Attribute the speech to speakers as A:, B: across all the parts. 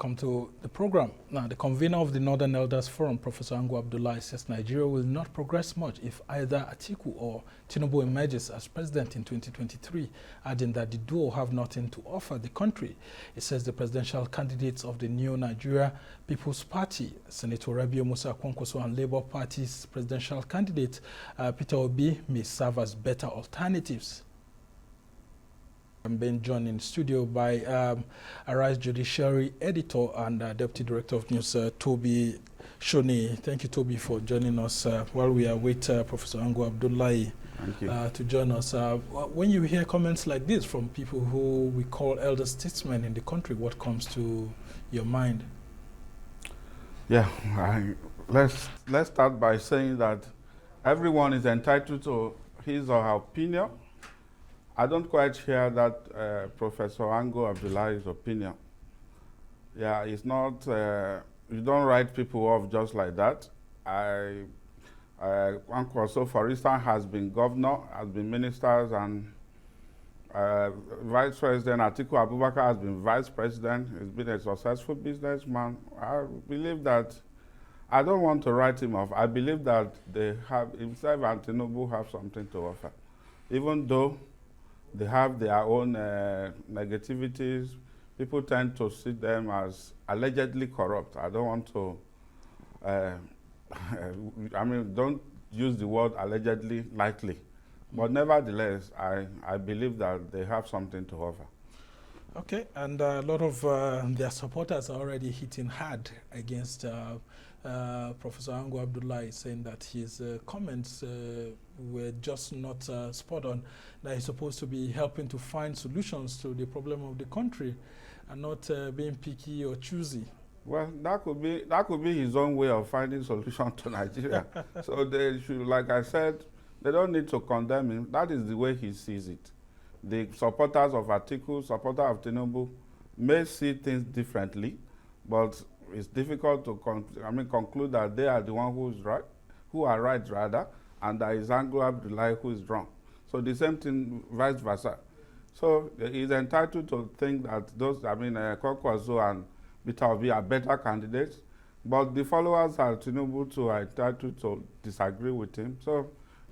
A: Welcome to the program. Now, the convener of the Northern Elders Forum, Professor Ango Abdullahi, says Nigeria will not progress much if either Atiku or Tinubu emerges as president in 2023, adding that the duo have nothing to offer the country. He says the presidential candidates of the new Nigeria People's Party, Senator Rabiu Musa Kwankwaso, and Labour Party's presidential candidate, Peter Obi, may serve as better alternatives. I'm being joined in studio by Arise Judiciary Editor and Deputy Director of News, Tobi Soniyi. Thank you, Tobi, for joining us while we await Professor Ango Abdullahi to join us. When you hear comments like this from people who we call elder statesmen in the country, what comes to your mind?
B: Yeah, let's start by saying that everyone is entitled to his or her opinion. I don't quite share that Professor Ango Abdullahi's opinion. Yeah, it's not, you don't write people off just like that. Kwankwaso, for instance, has been governor, has been ministers, and Vice President Atiku Abubakar has been vice president. He's been a successful businessman. I believe that, I don't want to write him off. I believe that they have, himself and Tinubu have something to offer. Even though they have their own negativities, people tend to see them as allegedly corrupt. I don't want to, I mean, don't use the word allegedly lightly. But nevertheless, I believe that they have something to offer.
A: Okay, and a lot of their supporters are already hitting hard against Professor Ango Abdullahi, saying that his comments were just not spot on, that he's supposed to be helping to find solutions to the problem of the country and not being picky or choosy.
B: Well, that could be his own way of finding solution to Nigeria. So they should, like I said, they don't need to condemn him. That is the way he sees it. The supporters of Atiku, supporters of Tinubu may see things differently, but it's difficult to conclude that they are the one who's right, who are right rather, and that is Ango Abdullahi who is wrong. So the same thing, vice versa. So he's entitled to think that those, Kwankwaso and Peter Obi are better candidates, but the followers of Tinubu too are entitled to disagree with him. So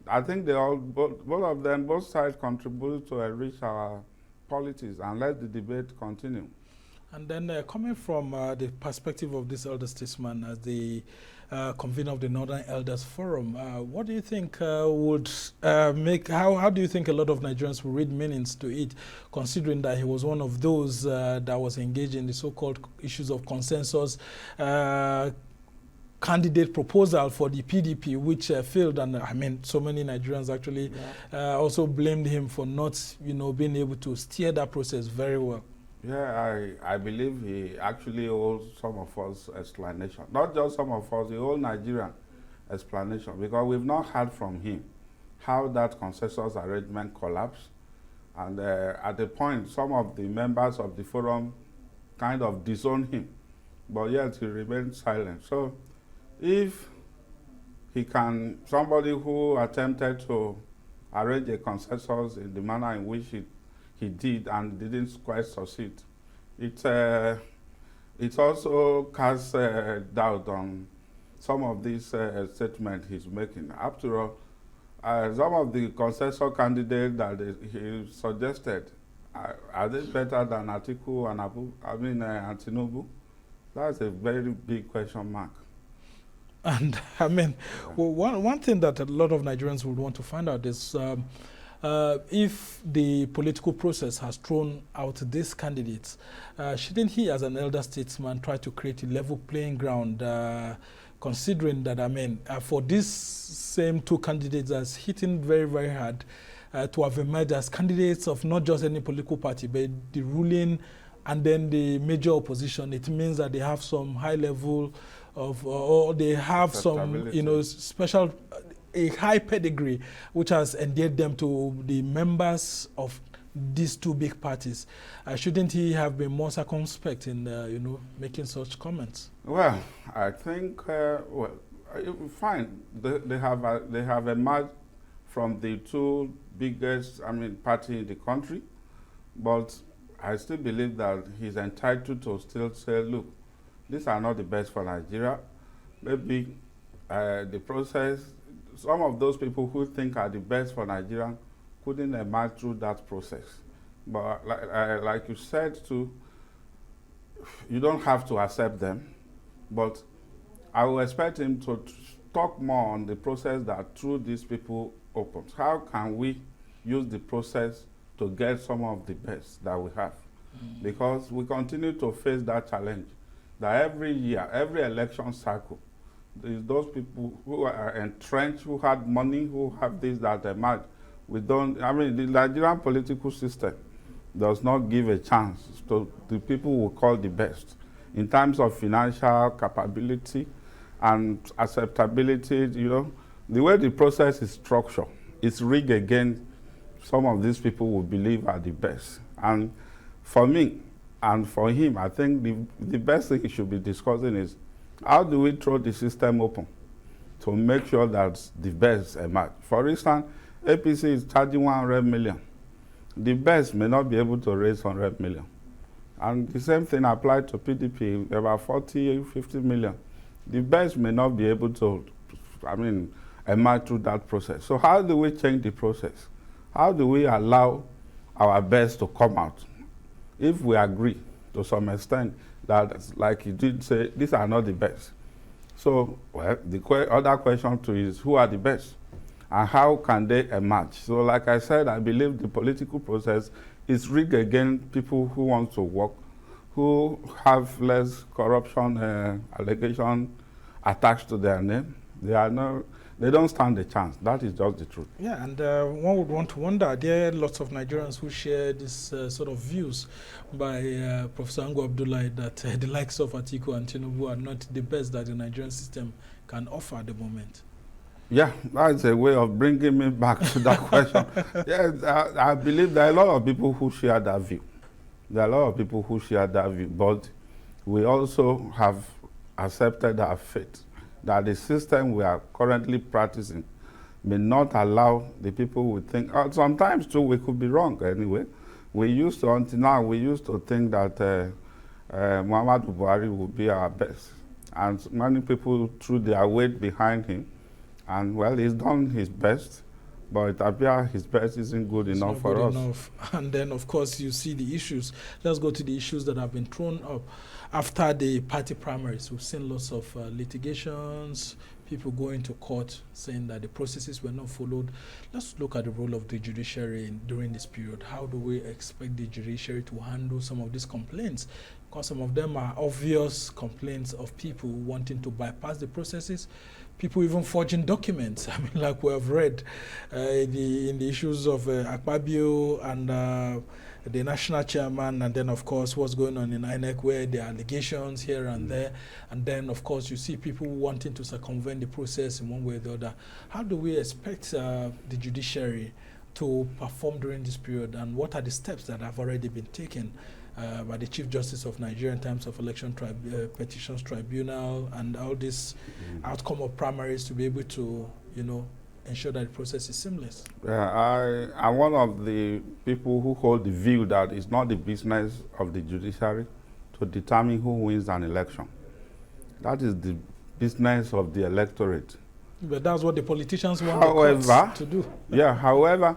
B: I think they all, both of them, both sides contribute to enrich our politics and let the debate continue.
A: And then coming from the perspective of this elder statesman as the convener of the Northern Elders Forum, what do you think would make, how do you think a lot of Nigerians will read meanings to it, considering that he was one of those that was engaged in the so-called issues of consensus candidate proposal for the PDP, which failed, and I mean, so many Nigerians actually also blamed him for not, being able to steer that process very well.
B: Yeah, I believe he actually owes some of us explanation. Not just some of us, the whole Nigerian explanation, because we've not heard from him how that consensus arrangement collapsed. And at the point, some of the members of the forum kind of disowned him, but yet he remained silent. So if he can, somebody who attempted to arrange a consensus in the manner in which he did and didn't quite succeed, it also casts doubt on some of these statements he's making. After all, some of the consensus candidates that he suggested, are they better than Atiku and and Tinubu? That's a very big question mark.
A: And I mean, well, one thing that a lot of Nigerians would want to find out is if the political process has thrown out these candidates, shouldn't he, as an elder statesman, try to create a level playing ground, considering that, for these same two candidates that's hitting very, very hard to have emerged as candidates of not just any political party, but the ruling and then the major opposition, it means that they have some high level of, or they have some, special, a high pedigree, which has endeared them to the members of these two big parties. Shouldn't he have been more circumspect in, making such comments?
B: Well, I think, fine. They have emerged from the two biggest, party in the country, but I still believe that he's entitled to still say, look, these are not the best for Nigeria. Maybe the process, some of those people who think are the best for Nigeria couldn't emerge through that process. But like you said too, you don't have to accept them, but I will expect him to talk more on the process that through these people opens. How can we use the process to get some of the best that we have? Because we continue to face that challenge, that every year, every election cycle, there's those people who are entrenched, who had money, who have this, that emerge. We don't, I mean, the Nigerian political system does not give a chance to the people we call the best in terms of financial capability and acceptability. You know, the way the process is structured, it's rigged against some of these people we believe are the best. And for me and for him, I think the best thing he should be discussing is how do we throw the system open to make sure that the best emerge. For instance, APC is charging 100 million. The best may not be able to raise 100 million. And the same thing applied to PDP, about 40, 50 million. The best may not be able to, emerge through that process. So how do we change the process? How do we allow our best to come out? If we agree to some extent that, like you did say, these are not the best. So, well, the other question too is, who are the best? And how can they emerge? So like I said, I believe the political process is rigged against people who want to work, who have less corruption allegation attached to their name. They don't stand a chance. That is just the truth.
A: Yeah, and one would want to wonder, there are lots of Nigerians who share this sort of views by Professor Angu Abdullahi that the likes of Atiku and Tinubu are not the best that the Nigerian system can offer at the moment.
B: Yeah, that's a way of bringing me back to that question. Yes, I believe there are a lot of people who share that view. There are a lot of people who share that view, but we also have accepted our fate that the system we are currently practicing may not allow the people we think, sometimes too we could be wrong anyway. Until now, we used to think that Muhammadu Buhari would be our best. And many people threw their weight behind him. And well, he's done his best, but it appears his best isn't good enough for us. Enough.
A: And then, of course, you see the issues. Let's go to the issues that have been thrown up after the party primaries. We've seen lots of litigations, people going to court saying that the processes were not followed. Let's look at the role of the judiciary during this period. How do we expect the judiciary to handle some of these complaints? Because some of them are obvious complaints of people wanting to bypass the processes, people even forging documents. I mean, like we have read in the issues of Akpabio and the national chairman, and then, of course, what's going on in INEC, where there are allegations here and there. And then, of course, you see people wanting to circumvent the process in one way or the other. How do we expect the judiciary to perform during this period, and what are the steps that have already been taken by the Chief Justice of Nigeria in terms of election petitions tribunal and all this outcome of primaries to be able to, ensure that the process is seamless?
B: I'm one of the people who hold the view that it's not the business of the judiciary to determine who wins an election. That is the business of the electorate.
A: But that's what the politicians want the courts to do.
B: Yeah, however,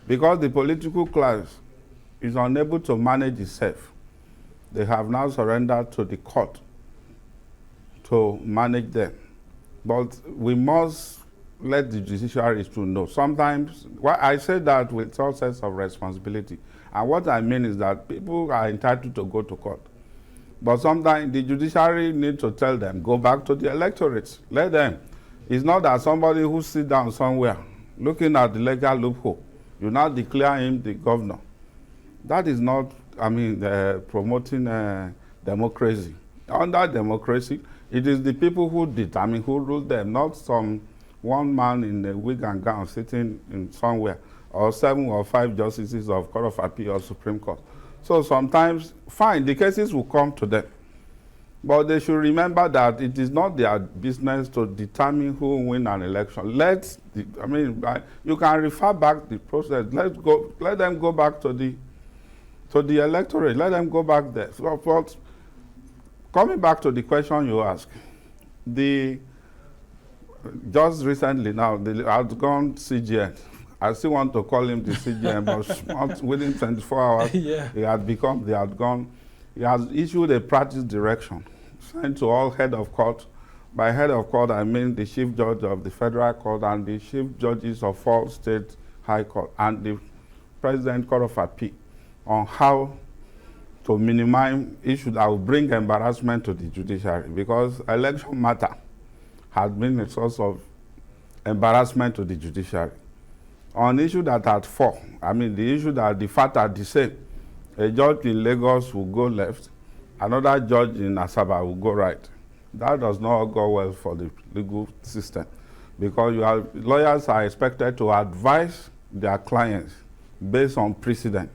B: because the political class is unable to manage itself, they have now surrendered to the court to manage them. But we must let the judiciary to know. Sometimes, I say that with all sense of responsibility. And what I mean is that people are entitled to go to court. But sometimes the judiciary need to tell them, go back to the electorate. Let them. It's not that somebody who sits down somewhere looking at the legal loophole, you now declare him the governor. That is not, promoting democracy. Under democracy, it is the people who determine who rule them, not some one man in a wig and gown sitting in somewhere, or 7 or 5 justices of Court of Appeal or Supreme Court. So sometimes, fine, the cases will come to them. But they should remember that it is not their business to determine who will win an election. You can refer back the process. Let them go back to the electorate. Let them go back there. So, coming back to the question you asked, just recently now, the outgone CGN, I still want to call him the CGN, but within 24 hours,
A: Yeah.
B: he had become the outgone. He has issued a practice direction sent to all head of court. By head of court, I mean the chief judge of the federal court and the chief judges of all state high court and the president court of appeal on how to minimize issues that will bring embarrassment to the judiciary, because election matter has been a source of embarrassment to the judiciary. On issue that had four, I mean the issue that the fact are the same. A judge in Lagos will go left, another judge in Asaba will go right. That does not go well for the legal system, because lawyers are expected to advise their clients based on precedent.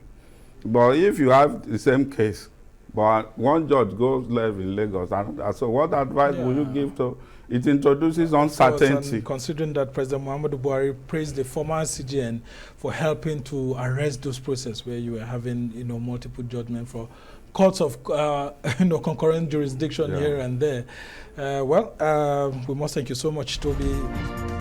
B: But if you have the same case, but one judge goes left in Lagos, so what advice will you give to? It introduces uncertainty.
A: Considering that President Muhammadu Buhari praised the former CGN for helping to arrest those processes where you were having, multiple judgment for courts of, concurrent jurisdiction here and there. We must thank you so much, Tobi.